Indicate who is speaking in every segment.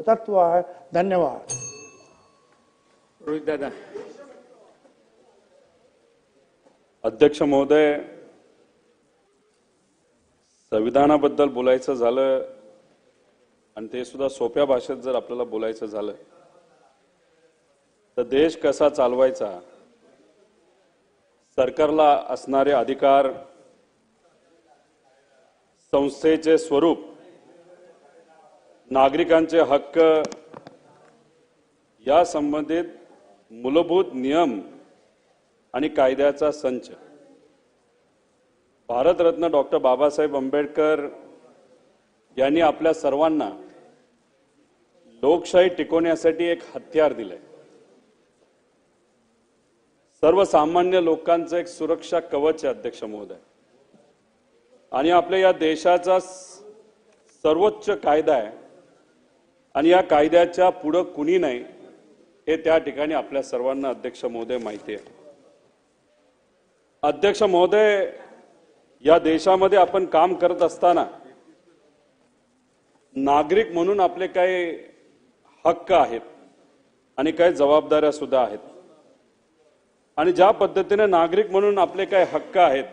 Speaker 1: तत्व आहे। धन्यवाद।
Speaker 2: रोहित दादा।
Speaker 3: अध्यक्ष महोदय, संविधानाबद्दल बोलायचं झालं आणि ते सुद्धा सोप्या भाषेत जर आपल्याला बोलायचं झालं तर देश कसा चालवायचा, सरकारला असणारे अधिकार, संस्थेचे स्वरूप, नागरिकांचे हक्क या संबंधित मूलभूत नियम आणि कायद्याचा संच भारतरत्न डॉक्टर बाबासाहेब आंबेडकर यांनी आपल्या सर्वांना लोकशाही टिकवण्यासाठी एक हत्यार दिले। सर्वसामान्य लोकांचं एक सुरक्षा कवच आहे अध्यक्ष महोदय, आणि आपल्या या देशाचा सर्वोच्च कायदा आहे आणि या कायद्याच्या पुढे कुणी नाही हे त्या ठिकाणी आपल्या सर्वांना अध्यक्ष महोदय माहिती आहे। अध्यक्ष महोदय, या देशामध्ये आपण काम करत असताना नागरिक म्हणून आपले काही हक्क आहेत आणि काही जबाबदाऱ्या सुद्धा आहेत, आणि ज्या पद्धतीने नागरिक म्हणून आपले काही हक्क आहेत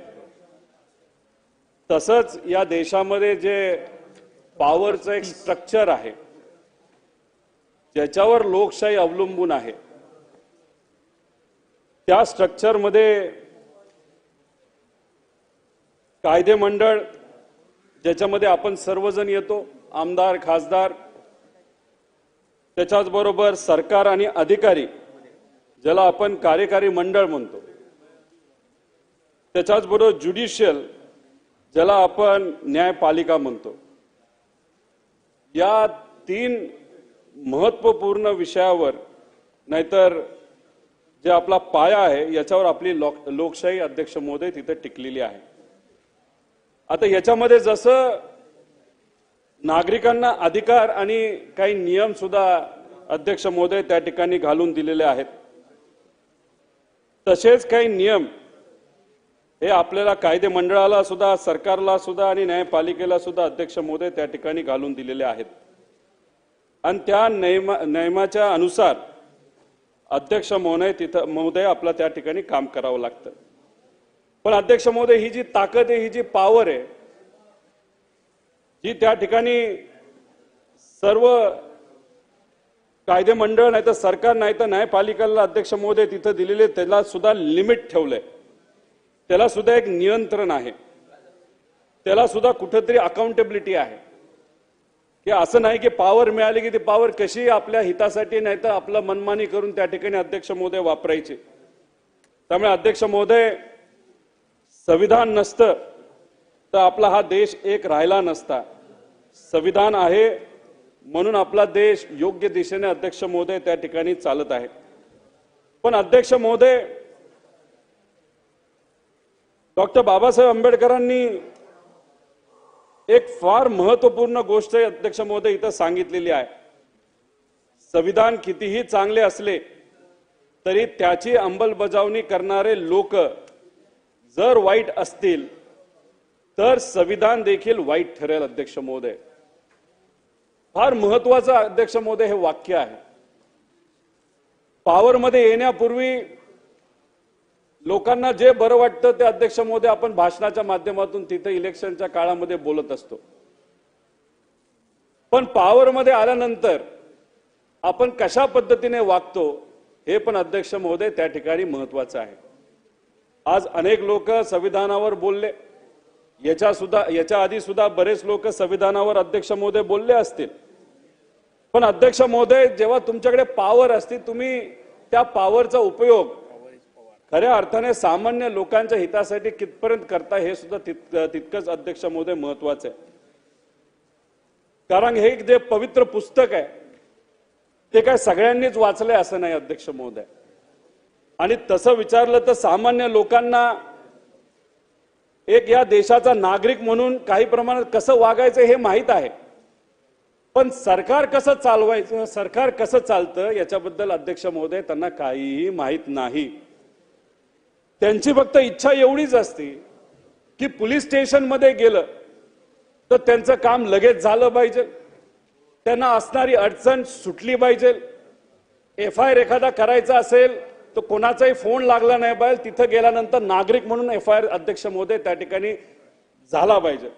Speaker 3: तसंच या देशामध्ये जे पॉवरचं एक स्ट्रक्चर आहे ज्याच्यावर लोकशाही अवलंबून आहे, त्या स्ट्रक्चरमध्ये कायदे मंडळ ज्याच्यामध्ये आपण सर्वजण येतो, आमदार, खासदार, त्याच्याच बरोबर सरकार आणि अधिकारी ज्याला आपण कार्यकारी मंडळ म्हणतो, त्याच्याच बरोबर ज्युडिशियल ज्याला आपण न्यायपालिका म्हणतो, या तीन महत्वपूर्ण विषयावर नाहीतर जे आपला पाया आहे याच्यावर आपली लोकशाही अध्यक्ष महोदय तिथे टिकलेली आहे। आता याच्यामध्ये जसं नागरिकांना अधिकार आणि काही नियम सुद्धा अध्यक्ष महोदय त्या ठिकाणी घालून दिलेले आहेत, तसेच काही नियम हे आपल्याला कायदे मंडळाला सुद्धा, सरकारला सुद्धा आणि न्यायपालिकेला सुद्धा अध्यक्ष महोदय त्या ठिकाणी घालून दिलेले आहेत, आणि त्या नियमाच्या अनुसार अध्यक्ष महोदय आपला त्या ठिकाणी काम करावं लागतं। पण अध्यक्ष महोदय, ही जी ताकद आहे, ही जी पॉवर आहे, जी त्या ठिकाणी सर्व कायदे मंडळ नाही तर सरकार नाही तर न्यायपालिकेला अध्यक्ष महोदय तिथं दिलेले, त्याला सुद्धा लिमिट ठेवलंय, त्याला सुद्धा एक नियंत्रण आहे, त्याला सुद्धा कुठेतरी अकाउंटेबिलिटी आहे की असं नाही की पॉवर मिळाली की ती पॉवर कशी आपल्या हितासाठी नाही तर आपलं मनमानी करून त्या ठिकाणी अध्यक्ष महोदय वापरायचे। त्यामुळे अध्यक्ष महोदय, संविधान नसतं तर आपला हा देश एक राहिला नसता। संविधान आहे म्हणून आपला देश योग्य दिशेने अध्यक्ष महोदय त्या ठिकाणी चालत आहे। पण अध्यक्ष महोदय, डॉक्टर बाबासाहेब आंबेडकरांनी एक फार महत्वपूर्ण गोष्ट अध्यक्ष महोदय इथं सांगितलेली आहे। संविधान कितीही चांगले असले तरी त्याची अंमलबजावणी करणारे लोक जर वाईट असतील तर संविधान देखील वाईट ठरेल। अध्यक्ष महोदय, फार महत्वाचं अध्यक्ष महोदय हे वाक्य आहे। पॉवरमध्ये येण्यापूर्वी लोकांना जे बरं वाटतं ते अध्यक्ष महोदय आपण भाषणाच्या माध्यमातून तिथे इलेक्शनच्या काळामध्ये बोलत असतो, पण पॉवरमध्ये आल्यानंतर आपण कशा पद्धतीने वागतो हे पण अध्यक्ष महोदय त्या ठिकाणी महत्वाचं आहे। आज अनेक लोक संविधानावर बोलले, याच्या आधी सुद्धा बरेच लोक संविधानावर अध्यक्ष महोदय बोलले असतील, पण अध्यक्ष महोदय, जेव्हा तुमच्याकडे पॉवर असते तुम्ही त्या पॉवरचा उपयोग खऱ्या अर्थाने सामान्य लोकांच्या हितासाठी कितपर्यंत करता हे सुद्धा तितकंच अध्यक्ष महोदय महत्वाचं आहे। कारण हे जे पवित्र पुस्तक आहे ते काय सगळ्यांनीच वाचलंय असं नाही अध्यक्ष महोदय, आणि तसं विचारलं तर सामान्य लोकांना एक या देशाचा नागरिक म्हणून काही प्रमाणात कसं वागायचं हे माहित आहे, पण सरकार कसं चालवायचं, सरकार कसं चालतं याच्याबद्दल अध्यक्ष महोदय त्यांना काहीही माहित नाही। त्यांची फक्त इच्छा एवढीच असते की पोलीस स्टेशनमध्ये गेलं तर त्यांचं काम लगेच झालं पाहिजे, त्यांना असणारी अडचण सुटली पाहिजे. FIR एखादा करायचा असेल तर कोणाचाही फोन लागला नाही पाहिजे, तिथं गेल्यानंतर नागरिक म्हणून FIR अध्यक्ष महोदय त्या ठिकाणी झाला पाहिजे.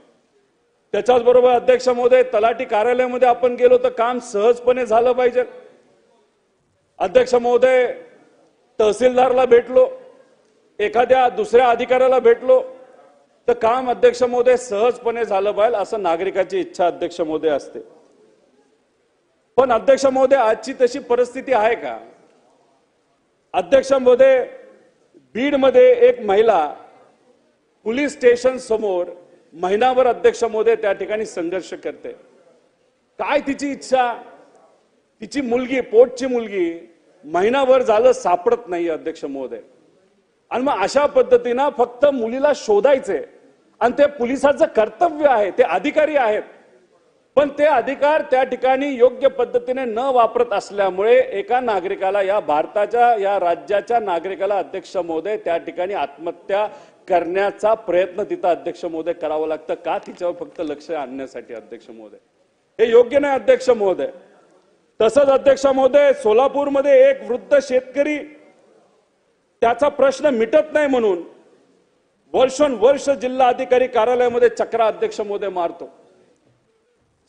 Speaker 3: त्याच्याच बरोबर अध्यक्ष महोदय तलाठी कार्यालयामध्ये आपण गेलो तर काम सहजपणे झालं पाहिजे. अध्यक्ष महोदय तहसीलदारला भेटलो, एखाद्या दुसऱ्या अधिकाऱ्याला भेटलो तर काम अध्यक्ष महोदय सहजपणे झालं पाहिजे असं नागरिकाची इच्छा अध्यक्ष महोदय असते. पण अध्यक्ष महोदय आजची तशी परिस्थिती आहे का? अध्यक्ष महोदय बीडमध्ये एक महिला पोलीस स्टेशन समोर महिनाभर अध्यक्ष महोदय त्या ठिकाणी संघर्ष करते. काय तिची इच्छा? तिची मुलगी, पोटची मुलगी महिनाभर झालं सापडत नाही अध्यक्ष महोदय. आणि मग अशा पद्धतीनं फक्त मुलीला शोधायचे आणि ते पोलिसाचं कर्तव्य आहे, ते अधिकारी आहेत. पण ते अधिकार त्या ठिकाणी योग्य पद्धतीने न वापरत असल्यामुळे एका नागरिकाला, या भारताच्या या राज्याच्या नागरिकाला अध्यक्ष महोदय त्या ठिकाणी आत्महत्या करण्याचा प्रयत्न तिथं अध्यक्ष महोदय करावं लागतं. का? तिच्यावर फक्त लक्ष आणण्यासाठी अध्यक्ष महोदय. हे योग्य नाही अध्यक्ष महोदय. तसंच अध्यक्ष महोदय सोलापूरमध्ये एक वृद्ध शेतकरी त्याचा प्रश्न मिटत नाही म्हणून वर्षोनवर्ष जिल्हा अधिकारी कार्यालयामध्ये चक्रा अध्यक्ष महोदय मारतो.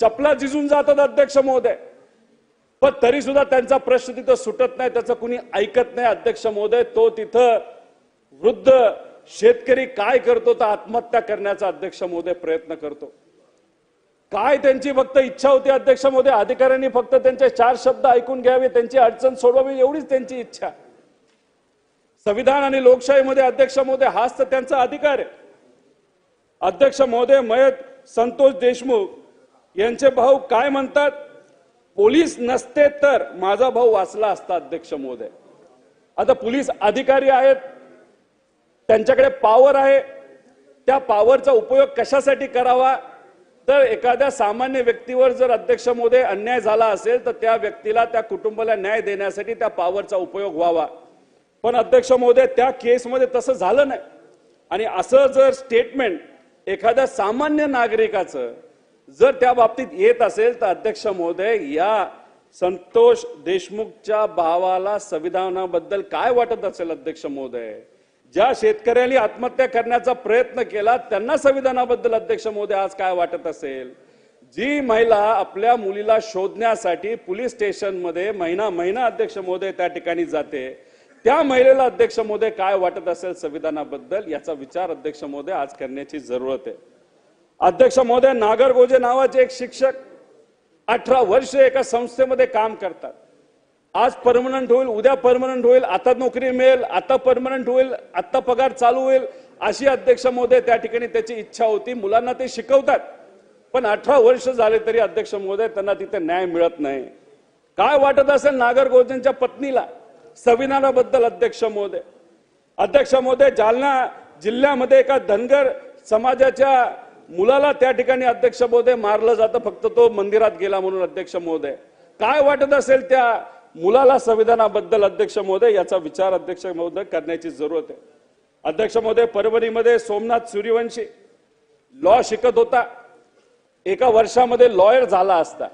Speaker 3: चपला झिजून जातात अध्यक्ष महोदय, पण तरी सुद्धा त्यांचा प्रश्न तिथं सुटत नाही, त्याचं कुणी ऐकत नाही अध्यक्ष महोदय. तो तिथं वृद्ध शेतकरी काय करतो तर आत्महत्या करण्याचा अध्यक्ष महोदय प्रयत्न करतो. काय त्यांची फक्त इच्छा होती अध्यक्ष महोदय, अधिकाऱ्यांनी फक्त त्यांचे 4 शब्द ऐकून घ्यावे, त्यांची अडचण सोडवावी, एवढीच त्यांची इच्छा. संविधान आणि लोकशाहीमध्ये अध्यक्ष महोदय हाच तर त्यांचा अधिकार आहे. अध्यक्ष महोदय मयत संतोष देशमुख यांचे भाऊ काय म्हणतात? पोलीस नसते तर माझा भाऊ वाचला असता अध्यक्ष महोदय. आता पोलीस अधिकारी आहेत, त्यांच्याकडे पॉवर आहे, त्या पॉवरचा उपयोग कशासाठी करावा? तर एखाद्या सामान्य व्यक्तीवर जर अध्यक्ष महोदय अन्याय झाला असेल तर त्या व्यक्तीला, त्या कुटुंबाला न्याय देण्यासाठी त्या पॉवरचा उपयोग व्हावा. पण अध्यक्ष महोदय त्या केसमध्ये तसं झालं नाही. आणि असं जर स्टेटमेंट एखाद्या सामान्य नागरिकाचं जर त्या बाबतीत येत असेल तर अध्यक्ष महोदय या संतोष देशमुखच्या भावाला संविधानाबद्दल काय वाटत असेल अध्यक्ष महोदय? ज्या शेतकऱ्यांनी आत्महत्या करण्याचा प्रयत्न केला त्यांना संविधानाबद्दल अध्यक्ष महोदय आज काय वाटत असेल? जी महिला आपल्या मुलीला शोधण्यासाठी पोलीस स्टेशनमध्ये महिना अध्यक्ष महोदय त्या ठिकाणी जाते, त्या महिलेला अध्यक्ष महोदय काय वाटत असेल संविधानाबद्दल, याचा विचार अध्यक्ष महोदय आज करण्याची जरूरत आहे. अध्यक्ष महोदय नागरगोजे नावाचे एक शिक्षक 18 वर्ष एका संस्थेमध्ये काम करतात. आज परमनंट होईल, उद्या परमनंट होईल, आता नोकरी मिळेल, आता परमनंट होईल, आता पगार चालू होईल, अशी अध्यक्ष महोदय त्या ठिकाणी त्याची इच्छा होती. मुलांना ते शिकवतात, पण 18 वर्ष झाले तरी अध्यक्ष महोदय त्यांना तिथे न्याय मिळत नाही. काय वाटत असेल नागरगोजेंच्या पत्नीला संविधानाबद्दल अध्यक्ष महोदय? अध्यक्ष महोदय जालना जिल्ह्यामध्ये एका धनगर समाजाच्या मुलाला त्या ठिकाणी अध्यक्ष महोदय मारलं जातं फक्त तो मंदिरात गेला म्हणून अध्यक्ष महोदय. काय वाटत असेल त्या मुलाला संविधानाबद्दल अध्यक्ष महोदय, याचा विचार अध्यक्ष महोदय करण्याची जरूरत आहे. अध्यक्ष महोदय परभणीमध्ये सोमनाथ सूर्यवंशी लॉ शिकत होता, एका वर्षामध्ये लॉयर झाला असता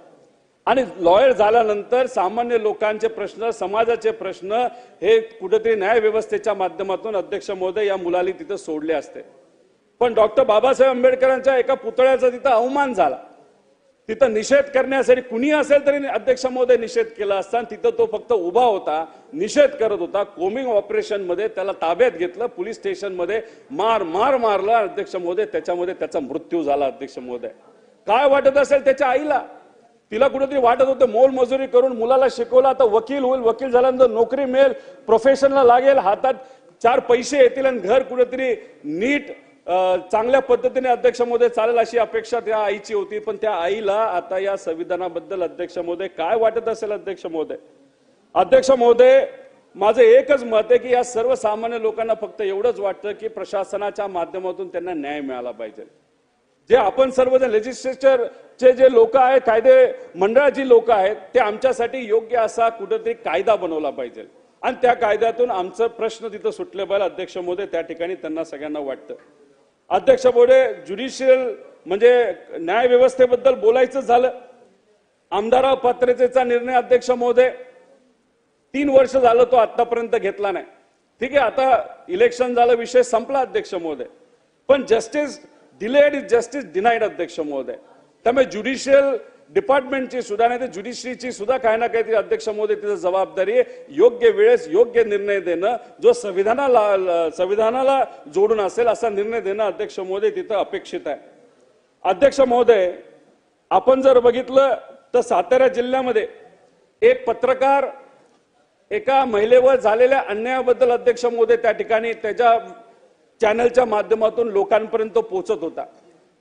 Speaker 3: आणि लॉयर झाल्यानंतर सामान्य लोकांचे प्रश्न, समाजाचे प्रश्न हे कुठेतरी न्याय व्यवस्थेच्या माध्यमातून अध्यक्ष महोदय या मुलाला तिथे सोडले असते. पण डॉक्टर बाबासाहेब आंबेडकरांच्या एका पुतळ्याचा तिथं अवमान झाला, तिथं निषेध करण्यासाठी कुणी असेल तरी अध्यक्ष महोदय निषेध केला असता, तिथं तो फक्त उभा होता, निषेध करत होता. कोमिंग ऑपरेशन मध्ये त्याला ताब्यात घेतलं, पोलीस स्टेशन मध्ये मारलं अध्यक्ष महोदय, त्याच्यामध्ये त्याचा मृत्यू झाला अध्यक्ष महोदय. काय वाटत असेल त्याच्या आईला? तिला कुठेतरी वाटत होतं मोलमजुरी करून मुलाला शिकवलं, आता वकील होईल, वकील झाल्यानंतर नोकरी मिळेल, प्रोफेशनला लागेल, हातात 4 पैसे येतील आणि घर कुठेतरी नीट चांगल्या पद्धतीने अध्यक्ष महोदय चालेल अशी अपेक्षा त्या आईची होती. पण त्या आईला आता या संविधानाबद्दल अध्यक्ष महोदय काय वाटत असेल अध्यक्ष महोदय? अध्यक्ष महोदय माझं एकच मत आहे की या सर्वसामान्य लोकांना फक्त एवढंच वाटतं की प्रशासनाच्या माध्यमातून त्यांना न्याय मिळाला पाहिजे. जे आपण सर्वजण लेजिस्लेचरचे जे लोक आहेत, कायदे मंडळाची लोक आहेत, ते आमच्यासाठी योग्य असा कुठेतरी कायदा बनवला पाहिजे आणि त्या कायद्यातून आमचं प्रश्न तिथं सुटले पाहिजे अध्यक्ष महोदय, त्या ठिकाणी त्यांना सगळ्यांना वाटतं. अध्यक्ष महोदय ज्युडिशियल म्हणजे न्याय व्यवस्थेबद्दल बोलायचं झालं आमदार पात्रतेचा निर्णय अध्यक्ष महोदय 3 वर्ष झालं तो आतापर्यंत घेतला नाही. ठीक आहे, आता इलेक्शन झालं, विषय संपला अध्यक्ष महोदय. पण justice delayed is justice denied अध्यक्ष महोदय. त्यामुळे ज्युडिशियल डिपार्टमेंटची सुद्धा नाही तर ज्युडिशरीची सुद्धा काही ना काहीतरी अध्यक्ष महोदय तिथं जबाबदारी आहे. योग्य वेळेस योग्य निर्णय देणं, जो संविधानाला जोडून असेल असा निर्णय देणं अध्यक्ष महोदय तिथं अपेक्षित आहे. अध्यक्ष महोदय, आपण जर बघितलं तर सातारा जिल्ह्यामध्ये एक पत्रकार एका महिलेवर झालेल्या अन्यायाबद्दल अध्यक्ष महोदय त्या ठिकाणी त्याच्या चॅनलच्या माध्यमातून लोकांपर्यंत पोहोचत होता.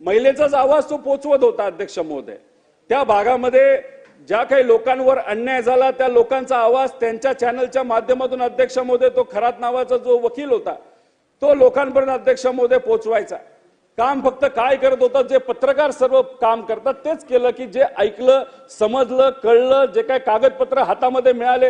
Speaker 3: महिलेचाच आवाज तो पोहोचवत होता अध्यक्ष महोदय. त्या भागामध्ये ज्या काही लोकांवर अन्याय झाला त्या लोकांचा आवाज त्यांच्या चॅनलच्या माध्यमातून अध्यक्ष महोदय तो खरात नावाचा जो वकील होता तो लोकांपर्यंत अध्यक्ष महोदय पोहोचवायचा. काम फक्त काय करत होता, जे पत्रकार सर्व काम करतात तेच केलं, की जे ऐकलं, समजलं, कळलं, जे काही कागदपत्र हातामध्ये मिळाले,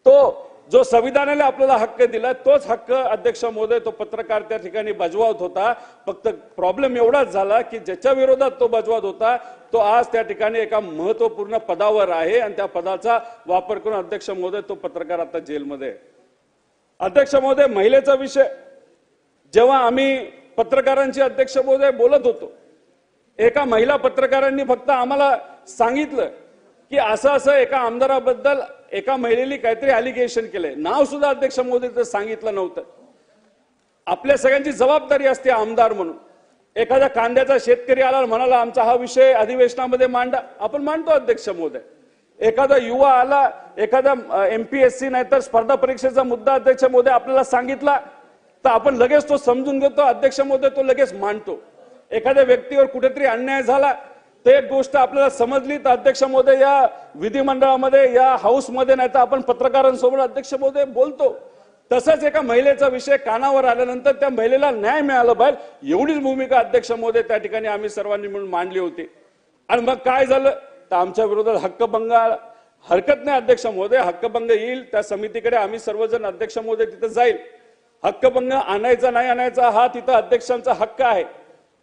Speaker 3: तो जो संविधानाने आपल्याला हक्क दिला तोच हक्क अध्यक्ष महोदय तो पत्रकार त्या ठिकाणी बजावत होता. फक्त प्रॉब्लेम एवढाच झाला की ज्याच्या विरोधात तो बजावत होता तो आज त्या ठिकाणी एका महत्वपूर्ण पदावर आहे आणि त्या पदाचा वापर करून अध्यक्ष महोदय तो पत्रकार आता जेलमध्ये आहे. अध्यक्ष महोदय, महिलेचा विषय जेव्हा आम्ही पत्रकारांची अध्यक्ष महोदय बोलत होतो, एका महिला पत्रकारांनी फक्त आम्हाला सांगितलं की असं असं एका आमदाराबद्दल एका महिलेने काहीतरी अलिगेशन केलंय. नाव सुद्धा अध्यक्ष महोदय सांगितलं नव्हतं. आपल्या सगळ्यांची जबाबदारी असते आमदार म्हणून. एखाद्या कांद्याचा शेतकरी आला म्हणाला आमचा हा विषय अधिवेशनामध्ये मांडा, आपण मांडतो अध्यक्ष महोदय. एखादा युवा आला, एखादा MPSC नाहीतर स्पर्धा परीक्षेचा मुद्दा अध्यक्ष महोदय आपल्याला सांगितला तर आपण लगेच तो समजून घेतो अध्यक्ष महोदय, तो लगेच मांडतो. एखाद्या व्यक्तीवर कुठेतरी अन्याय झाला तर एक गोष्ट आपल्याला समजली तर अध्यक्ष महोदय या विधिमंडळामध्ये या हाऊसमध्ये नाही तर आपण पत्रकारांसोबत अध्यक्ष महोदय बोलतो. तसंच एका महिलेचा विषय कानावर आल्यानंतर त्या महिलेला न्याय मिळाला पाहिजे एवढीच भूमिका अध्यक्ष महोदय त्या ठिकाणी आम्ही सर्वांनी मिळून मांडली होती. आणि मग काय झालं तर आमच्या विरोधात हक्कभंग आला. हरकत नाही अध्यक्ष महोदय, हक्कभंग येईल त्या समितीकडे आम्ही सर्वजण अध्यक्ष महोदय तिथं जाईल. हक्कभंग आणायचा नाही आणायचा हा तिथं अध्यक्षांचा हक्क आहे.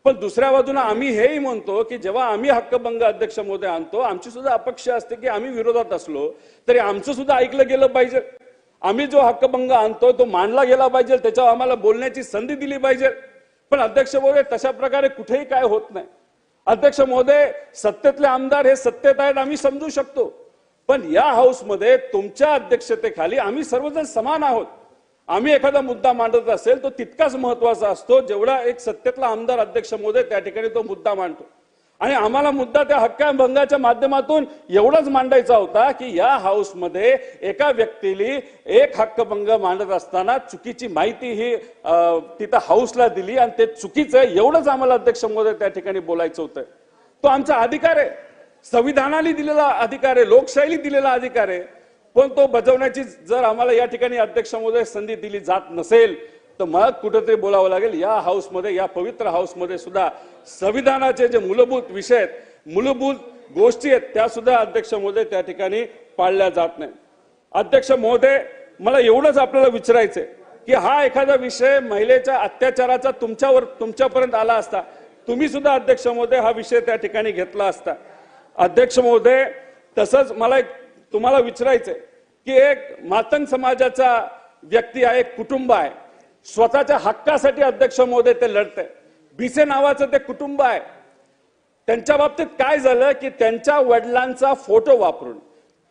Speaker 3: पण दुसऱ्या बाजूने आम्ही हेही म्हणतो की जेव्हा आम्ही हक्कभंग अध्यक्ष महोदय आणतो आमची सुद्धा अपेक्षा असते की आम्ही विरोधात असलो तरी आमचं सुद्धा ऐकलं गेलं पाहिजे. आम्ही जो हक्कभंग आणतो तो मांडला गेला पाहिजे, त्याच्यावर आम्हाला बोलण्याची संधी दिली पाहिजे. पण अध्यक्ष महोदय तशा प्रकारे कुठेही काय होत नाही. अध्यक्ष महोदय, सत्तेतले आमदार हे सत्तेत आहेत आम्ही समजू शकतो, पण या हाऊसमध्ये तुमच्या अध्यक्षतेखाली आम्ही सर्वजण समान आहोत. आम्ही एखादा मुद्दा मांडत असेल तो तितकाच महत्वाचा असतो जेवढा एक सत्तेतला आमदार अध्यक्ष महोदय त्या ठिकाणी तो मुद्दा मांडतो. आणि आम्हाला मुद्दा त्या हक्कभंगाच्या माध्यमातून एवढाच मांडायचा होता की या हाऊसमध्ये एका व्यक्तीने एक हक्कभंग मांडत असताना चुकीची माहिती ही तिथं हाऊसला दिली आणि ते चुकीचं आहे एवढंच आम्हाला अध्यक्ष महोदय त्या ठिकाणी बोलायचं होतं. तो आमचा अधिकार आहे, संविधानाने दिलेला अधिकार आहे, लोकशाहीने दिलेला अधिकार आहे. पण तो बजावण्याची जर आम्हाला या ठिकाणी अध्यक्ष महोदय संधी दिली जात नसेल तर मग कुठेतरी बोलावं लागेल या हाऊसमध्ये, या पवित्र हाऊसमध्ये सुद्धा संविधानाचे जे मूलभूत विषय आहेत, मूलभूत गोष्टी आहेत त्या सुद्धा अध्यक्ष महोदय त्या ठिकाणी पाळल्या जात नाही. अध्यक्ष महोदय, मला एवढंच आपल्याला विचारायचंय की हा एखादा विषय महिलेच्या अत्याचाराचा तुमच्यापर्यंत आला असता तुम्ही सुद्धा अध्यक्ष महोदय हा विषय त्या ठिकाणी घेतला असता. अध्यक्ष महोदय, तसंच मला तुम्हाला विचारायचंय की एक मातंग समाजाचा व्यक्ती आहे, कुटुंब आहे, स्वतःच्या हक्कासाठी अध्यक्ष महोदय ते लढतंय. भिसे नावाचं ते कुटुंब आहे. त्यांच्या बाबतीत काय झालं की त्यांच्या वडिलांचा फोटो वापरून,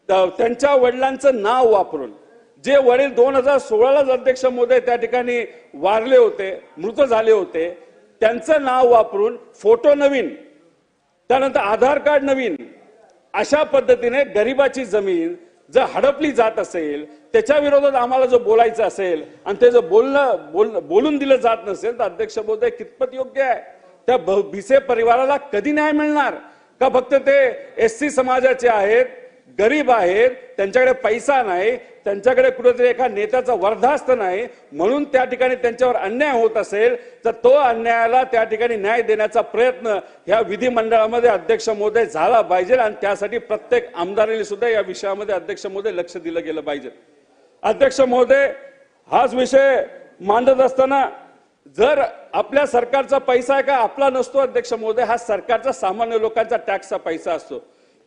Speaker 3: त्यांच्या वडिलांचं नाव वापरून, जे वडील 2016लाच अध्यक्ष महोदय त्या ठिकाणी वारले होते, मृत झाले होते, त्यांचं नाव वापरून फोटो नवीन, त्यानंतर आधार कार्ड नवीन, अशा पद्धतीने गरिबाची जमीन जर हडपली जात असेल, त्याच्या विरोधात आम्हाला जो बोलायचं असेल आणि ते जर बोलून दिलं जात नसेल तर अध्यक्ष महोदय कितपत योग्य आहे? त्या भिसे परिवाराला कधी न्याय मिळणार? का फक्त ते SC समाजाचे आहेत, गरीब आहेत, त्यांच्याकडे पैसा नाही, त्यांच्याकडे कुठेतरी एका नेत्याचा वर्धास्त नाही म्हणून त्या ठिकाणी त्यांच्यावर अन्याय होत असेल तर तो अन्यायाला त्या ठिकाणी न्याय देण्याचा प्रयत्न ह्या विधिमंडळामध्ये अध्यक्ष महोदय झाला पाहिजे आणि त्यासाठी प्रत्येक आमदारांनी सुद्धा या विषयामध्ये अध्यक्ष महोदय लक्ष दिलं गेलं पाहिजे. अध्यक्ष महोदय, हाच विषय मांडत असताना जर आपल्या सरकारचा पैसा आहे का आपला नसतो अध्यक्ष महोदय, हा सरकारचा सामान्य लोकांचा टॅक्सचा पैसा असतो.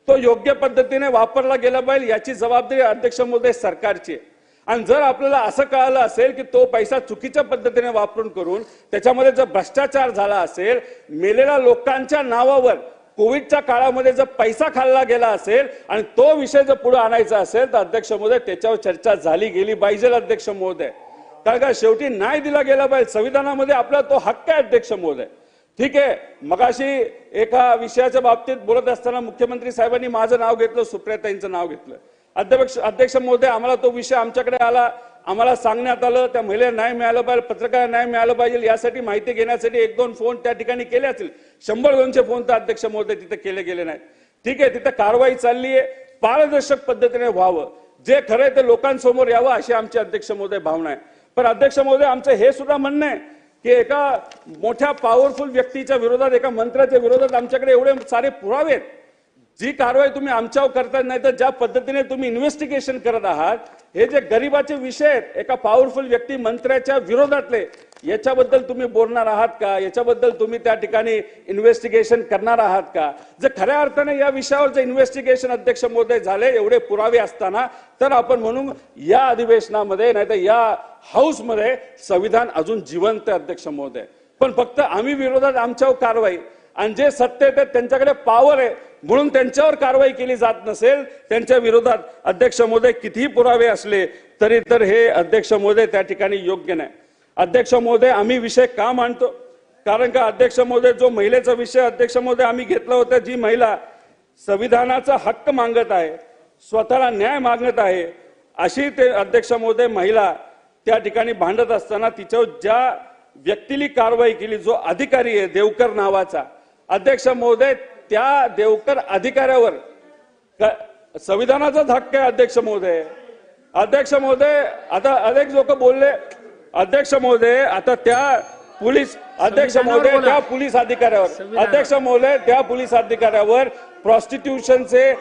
Speaker 3: तो योग्य पद्धतीने वापरला गेला पाहिजे याची जबाबदारी अध्यक्ष महोदय सरकारची आहे. आणि जर आपल्याला असं कळालं असेल की तो पैसा चुकीच्या पद्धतीने वापरून करून त्याच्यामध्ये जर भ्रष्टाचार झाला असेल, मेलेल्या लोकांच्या नावावर कोविडच्या काळामध्ये जर पैसा खाल्ला गेला असेल आणि तो विषय जर पुढे आणायचा असेल तर अध्यक्ष महोदय त्याच्यावर चर्चा झाली गेली पाहिजे अध्यक्ष महोदय. कारण का शेवटी न्याय दिला गेला पाहिजे. संविधानामध्ये आपला तो हक्क आहे अध्यक्ष महोदय. ठीक आहे, मगाशी एका विषयाच्या बाबतीत बोलत असताना मुख्यमंत्री साहेबांनी माझं नाव घेतलं, सुप्रियाताईंचं नाव घेतलं. अध्यक्ष महोदय, आम्हाला तो विषय आमच्याकडे आला, आम्हाला सांगण्यात आलं त्या महिलेला न्याय मिळाला पाहिजे, पत्रकारांना न्याय मिळाला पाहिजे यासाठी माहिती घेण्यासाठी 1-2 फोन त्या ठिकाणी केले असतील. 100-200 फोन तर अध्यक्ष महोदय तिथे केले गेले नाहीत. ठीक आहे, तिथे कारवाई चालली आहे, पारदर्शक पद्धतीने व्हावं, जे खरंय ते लोकांसमोर यावं अशी आमची अध्यक्ष महोदय भावना आहे. पण अध्यक्ष महोदय आमचं हे सुद्धा म्हणणं आहे की एका मोठ्या पॉवरफुल व्यक्तीच्या विरोधात, एका मंत्र्याच्या विरोधात आमच्याकडे एवढे सारे पुरावे आहेत. जी कारवाई तुम्ही आमच्यावर करताय नाही तर ज्या पद्धतीने तुम्ही इन्व्हेस्टिगेशन करत आहात, हे जे गरिबाचे विषय आहेत एका पॉवरफुल व्यक्ती मंत्र्याच्या विरोधातले, याच्याबद्दल तुम्ही बोलणार आहात का? याच्याबद्दल तुम्ही त्या ठिकाणी इन्व्हेस्टिगेशन करणार आहात का? जर खऱ्या अर्थाने या विषयावर जर इन्व्हेस्टिगेशन अध्यक्ष महोदय झाले, एवढे पुरावे असताना, तर आपण म्हणून या अधिवेशनामध्ये नाही तर या हाऊसमध्ये संविधान अजून जिवंत आहे अध्यक्ष महोदय. पण फक्त आम्ही विरोधात आमच्यावर कारवाई आणि जे सत्तेत आहेत त्यांच्याकडे पॉवर आहे म्हणून त्यांच्यावर कारवाई केली जात नसेल, त्यांच्या विरोधात अध्यक्ष महोदय कितीही पुरावे असले तरी तर हे अध्यक्ष महोदय त्या ठिकाणी योग्य नाही. अध्यक्ष महोदय, आम्ही विषय का मांडतो? कारण का अध्यक्ष महोदय, जो महिलेचा विषय अध्यक्ष महोदय आम्ही घेतला होता, जी महिला संविधानाचा हक्क मागत आहे, स्वतःला न्याय मागत आहे, अशी ते अध्यक्ष महोदय महिला त्या ठिकाणी भांडत असताना तिच्यावर ज्या व्यक्तीने कारवाई केली, जो अधिकारी आहे देवकर नावाचा, अध्यक्ष महोदय त्या देवकर अधिकाऱ्यावर संविधानाचाच हक्क आहे अध्यक्ष महोदय. अध्यक्ष महोदय, आता अनेक लोक बोलले अध्यक्ष महोदय, आता त्या पोलीस अध्यक्ष महोदय त्या पोलीस अधिकाऱ्यावर, अध्यक्ष महोदय त्या पोलीस अधिकाऱ्यावर प्रॉस्टिट्यूशनचे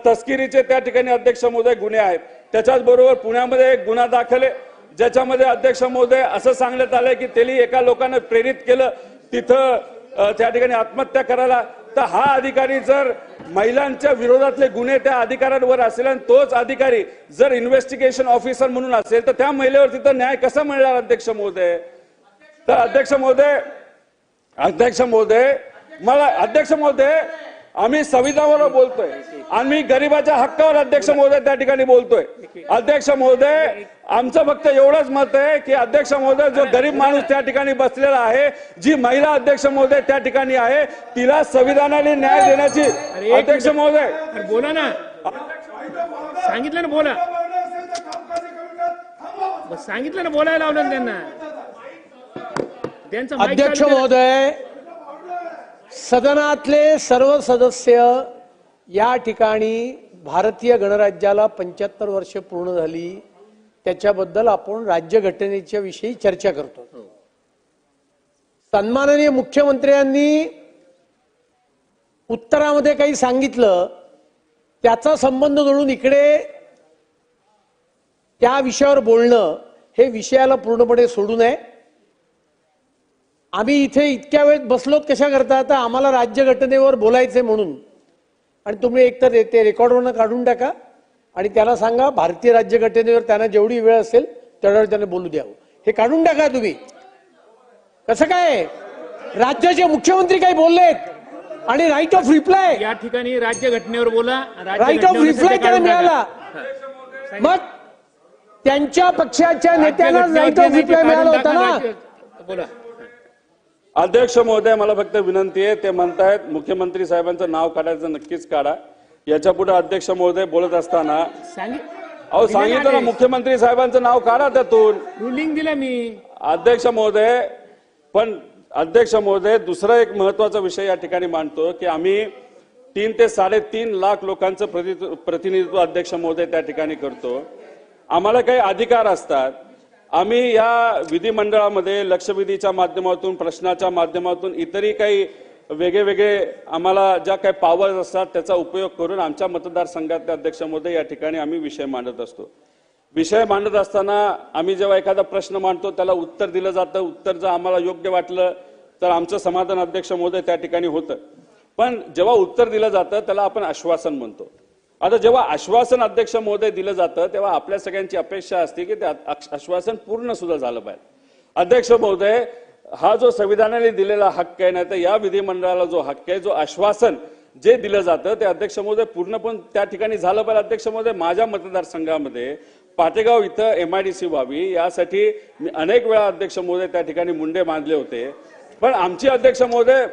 Speaker 3: तस्किरीचे त्या ठिकाणी अध्यक्ष महोदय गुन्हे आहेत. त्याच्याच बरोबर पुण्यामध्ये एक गुन्हा दाखल आहे ज्याच्यामध्ये अध्यक्ष महोदय असं सांगण्यात आलंय की त्यांनी एका लोकांना प्रेरित केलं तिथं त्या ठिकाणी आत्महत्या करायला. तर हा अधिकारी जर महिलांच्या विरोधातले गुन्हे त्या अधिकाऱ्यांवर असेल आणि तोच अधिकारी जर इन्व्हेस्टिगेशन ऑफिसर म्हणून असेल तर त्या महिलेवर तिथं न्याय कसा मिळणार अध्यक्ष महोदय? तर अध्यक्ष महोदय आम्ही संविधानावर बोलतोय, आम्ही गरिबाच्या हक्कावर अध्यक्ष महोदय त्या ठिकाणी बोलतोय. अध्यक्ष महोदय, आमचं फक्त एवढंच मत आहे की अध्यक्ष महोदय, जो गरीब माणूस त्या ठिकाणी बसलेला आहे, जी महिला अध्यक्ष महोदय त्या ठिकाणी आहे, तिला संविधानाने न्याय देण्याची अध्यक्ष महोदय
Speaker 2: बोला ना, सांगितलं ना बोला, सांगितलं ना बोलायला लावलं त्यांना. त्यांचं mic
Speaker 4: अध्यक्ष
Speaker 2: चालू करा.
Speaker 4: महोदय, सदनातले सर्व सदस्य या ठिकाणी भारतीय गणराज्याला 75 वर्ष पूर्ण झाली, त्याच्याबद्दल आपण राज्यघटनेच्या विषयी चर्चा करतो. सन्माननीय मुख्यमंत्र्यांनी उत्तरामध्ये काही सांगितलं, त्याचा संबंध जोडून इकडे त्या विषयावर बोलणं हे विषयाला पूर्णपणे सोडू नये. आम्ही इथे इतक्या वेळ बसलोत कशा करता? तर आम्हाला राज्यघटनेवर बोलायचंय म्हणून. आणि तुम्ही एकतर ते रेकॉर्डवरनं काढून टाका आणि त्याला सांगा भारतीय राज्यघटनेवर त्यांना जेवढी वेळ असेल तेवढ्यावर त्यांना बोलू द्यावं. हे काढून टाका तुम्ही. कसं काय? राज्याचे मुख्यमंत्री काही बोललेत आणि राईट ऑफ रिप्लाय,
Speaker 2: या ठिकाणी राज्यघटनेवर बोला,
Speaker 4: राईट ऑफ रिप्लाय त्याला मिळाला. मग त्यांच्या पक्षाच्या नेत्यांना राईट ऑफ रिप्लाय मिळाला होता ना.
Speaker 2: बोला.
Speaker 3: अध्यक्ष महोदय, मला फक्त विनंती आहे, ते म्हणतायत मुख्यमंत्री साहेबांचं नाव काढायचं, नक्कीच काढा. याच्या पुढे अध्यक्ष महोदय बोलत असताना सांगितलं ना, मुख्यमंत्री साहेबांचं नाव काढा त्यातून.
Speaker 2: रुलिंग दिलं मी.
Speaker 3: अध्यक्ष महोदय, पण अध्यक्ष महोदय, दुसरा एक महत्वाचा विषय या ठिकाणी मांडतो की आम्ही 3 ते 3.5 लाख लोकांचं प्रतिनिधित्व अध्यक्ष महोदय त्या ठिकाणी करतो. आम्हाला काही अधिकार असतात. आम्ही या विधिमंडळामध्ये लक्षवेधीच्या माध्यमातून, प्रश्नाच्या माध्यमातून, इतरही काही वेगळे आम्हाला ज्या काही पॉवर्स असतात त्याचा उपयोग करून आमच्या मतदारसंघातले अध्यक्ष महोदय या ठिकाणी आम्ही विषय मांडत असतो. विषय मांडत असताना आम्ही जेव्हा एखादा प्रश्न मांडतो त्याला उत्तर दिलं जातं. उत्तर जर आम्हाला योग्य वाटलं तर आमचं समाधान अध्यक्ष महोदय त्या ठिकाणी होतं. पण जेव्हा उत्तर दिलं जातं त्याला आपण आश्वासन म्हणतो. आता जेव्हा आश्वासन अध्यक्ष महोदय दिलं जातं तेव्हा आपल्या सगळ्यांची अपेक्षा असते की ते आश्वासन पूर्ण सुद्धा झालं पाहिजे. अध्यक्ष महोदय, हा जो संविधानाने दिलेला हक्क आहे, नाही तर या विधिमंडळाला जो हक्क आहे, जो आश्वासन जे दिलं जातं ते अध्यक्ष महोदय पूर्ण पण त्या ठिकाणी झालं पाहिजे. अध्यक्ष महोदय, माझ्या मतदारसंघामध्ये पाटेगाव इथं MIDC व्हावी यासाठी मी अनेक वेळा अध्यक्ष महोदय त्या ठिकाणी मुंडे बांधले होते. पण आमची अध्यक्ष महोदय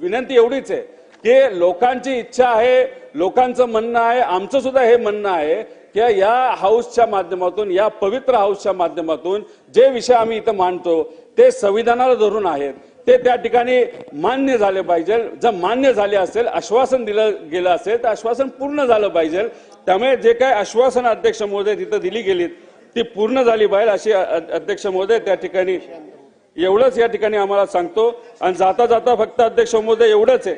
Speaker 3: विनंती एवढीच आहे की लोकांची इच्छा आहे, लोकांचं म्हणणं आहे, आमचं सुद्धा हे म्हणणं आहे की या हाऊसच्या माध्यमातून, या पवित्र हाऊसच्या माध्यमातून जे विषय आम्ही इथं मांडतो ते संविधानाला धरून आहेत, ते त्या ठिकाणी मान्य झाले पाहिजे. जर मान्य झाले असेल, आश्वासन दिलं गेलं असेल तर आश्वासन पूर्ण झालं पाहिजे. त्यामुळे जे काय आश्वासन अध्यक्ष महोदय तिथं दिली गेलीत ती पूर्ण झाली पाहिजे अशी अध्यक्ष महोदय त्या ठिकाणी एवढंच या ठिकाणी आम्हाला सांगतो. आणि जाता जाता फक्त अध्यक्ष महोदय एवढंच आहे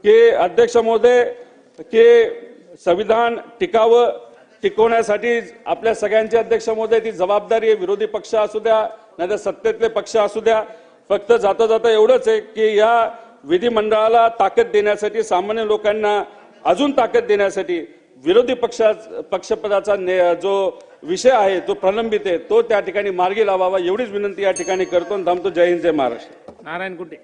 Speaker 3: की अध्यक्ष महोदय की संविधान टिकवण्यासाठी आपल्या सगळ्यांची अध्यक्ष महोदय ती जबाबदारी आहे. विरोधी पक्ष असू द्या नाही तर सत्तेतले पक्ष असू द्या. फक्त जाता जाता एवढंच आहे की या विधिमंडळाला ताकद देण्यासाठी, सामान्य लोकांना अजून ताकद देण्यासाठी विरोधी पक्षपदाचा जो विषय आहे, तो प्रलंबित आहे, तो त्या ठिकाणी मार्गी लावावा एवढीच विनंती या ठिकाणी करतो आणि थांबतो. जय हिंद, जय महाराष्ट्र.
Speaker 2: नारायण कुटे.